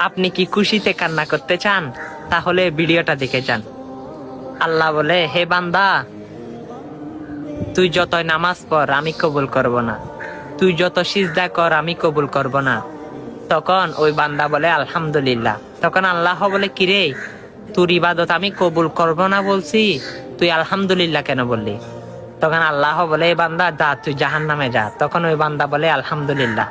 আপনি কি খুশিতে কান্না করতে চান? তাহলে ভিডিওটা দেখে যান। আল্লাহ বলে, হে বান্দা, তুই যতই নামাজ পড় আমি কবুল করব না, তুই যত সিজদা কর আমি কবুল করব না। তখন ওই বান্দা বলে আলহামদুলিল্লাহ। তখন আল্লাহ বলে, কিরে, তোর ইবাদত আমি কবুল করব না বলছি, তুই আলহামদুলিল্লাহ কেন বললি? তখন আল্লাহ বলে, এই বান্দা যা, তুই জাহান্নামে যা। তখন ওই বান্দা বলে আলহামদুলিল্লাহ।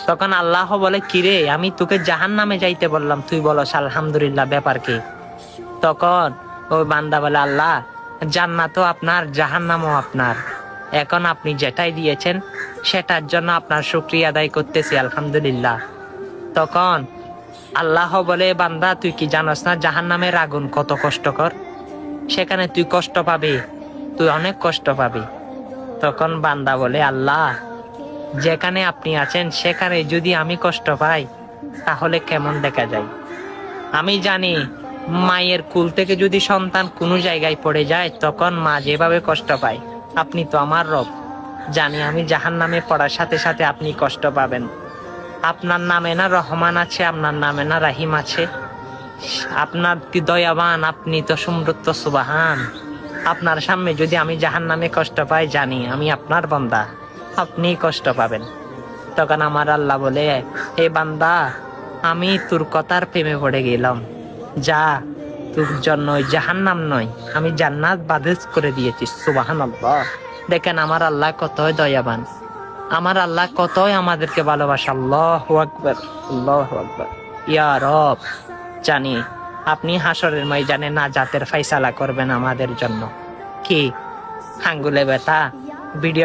তখন আল্লাহ বলে, কিরে, আমি তোকে জাহান্নামে যাইতে বললাম, তুই বলস আলহামদুলিল্লাহ, ব্যাপার কি? তখন ওই বান্দা বলে, আল্লাহ, জান্নাতও আপনার, জাহান্নামও আপনার, এখন আপনি যেটাই দিয়েছেন সেটার জন্য আপনার শুকরিয়া আদায় করতেছি, আলহামদুলিল্লাহ। তখন আল্লাহ বলে, বান্দা, তুই কি জানোস না জাহান্নামের আগুন কত কষ্টকর? সেখানে তুই কষ্ট পাবি, তুই অনেক কষ্ট পাবি। তখন বান্দা বলে, আল্লাহ, যেখানে আপনি আছেন সেখানে যদি আমি কষ্ট পাই তাহলে কেমন দেখা যায়? আমি জানি মায়ের কুল থেকে যদি সন্তান কোনো জায়গায় পড়ে যায় তখন মা যেভাবে কষ্ট পায়, আপনি তো আমার রব, জানি আমি জাহান্নামে পড়ার সাথে সাথে আপনি কষ্ট পাবেন। আপনার নামে না রহমান আছে, আপনার নামে না রাহিম আছে? আপনার কি দয়াবান, আপনি তো সমৃদ্ধ, সুবহান। আপনার সামনে যদি আমি জাহান্নামে কষ্ট পাই, জানি আমি আপনার বান্দা, আপনি কষ্ট পাবেন। তখন আমার আল্লাহ বলে, হে বান্দা, আমি তোর কথার প্রেমে পড়ে গেলাম, যা, তোর জন্য জাহান্নাম নয়, আমি জান্নাত বাদেশ করে দিয়েছি। সুবহানাল্লাহ। দেখেন আমার আল্লাহ কতই দয়াবান, আমার আল্লাহ কতই আমাদেরকে ভালোবাসে। আল্লাহু আকবার, আল্লাহু আকবার। ইয়া রব, জানি আপনি হাসরের ময়দানে নাজাতের ফায়সালা করবেন আমাদের জন্য। কি আঙ্গুলে ব্যথা? ভিডিও